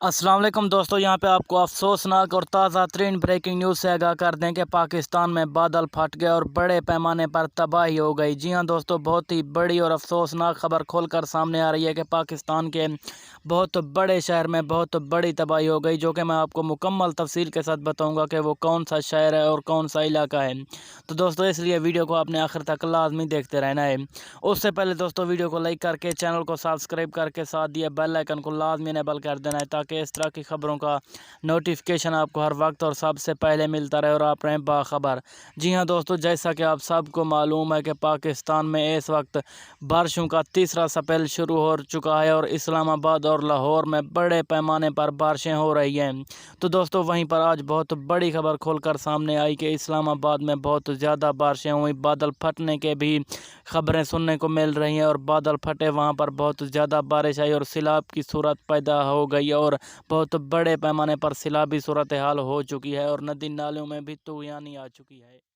अस्सलाम वालेकुम दोस्तों, यहाँ पे आपको अफसोसनाक और ताज़ा तरीन ब्रेकिंग न्यूज़ से आगाह कर दें कि पाकिस्तान में बादल फट गए और बड़े पैमाने पर तबाही हो गई। जी हाँ दोस्तों, बहुत ही बड़ी और अफसोसनाक खबर खोलकर सामने आ रही है कि पाकिस्तान के बहुत बड़े शहर में बहुत बड़ी तबाही हो गई, जो कि मैं आपको मुकम्मल तफसील के साथ बताऊँगा कि वो कौन सा शहर है और कौन सा इलाका है। तो दोस्तों, इसलिए वीडियो को आपने आखिर तक लाजमी देखते रहना है। उससे पहले दोस्तों, वीडियो को लाइक करके चैनल को सब्सक्राइब करके साथ दिए बेल आइकन को लाजमी इनेबल कर देना है, ताकि इस तरह की खबरों का नोटिफिकेशन आपको हर वक्त और सबसे पहले मिलता रहे और आप रहें बाखबर। जी हाँ दोस्तों, जैसा कि आप सबको मालूम है कि पाकिस्तान में इस वक्त बारिशों का तीसरा स्पेल शुरू हो चुका है और इस्लामाबाद और लाहौर में बड़े पैमाने पर बारिशें हो रही हैं। तो दोस्तों, वहीं पर आज बहुत बड़ी खबर खोलकर सामने आई कि इस्लामाबाद में बहुत ज़्यादा बारिशें हुई, बादल फटने के भी खबरें सुनने को मिल रही हैं और बादल फटे, वहाँ पर बहुत ज़्यादा बारिश आई और सैलाब की सूरत पैदा हो गई और बहुत बड़े पैमाने पर सैलाबी सूरत हाल हो चुकी है और नदी नालों में भी तूफ़ानी आ चुकी है।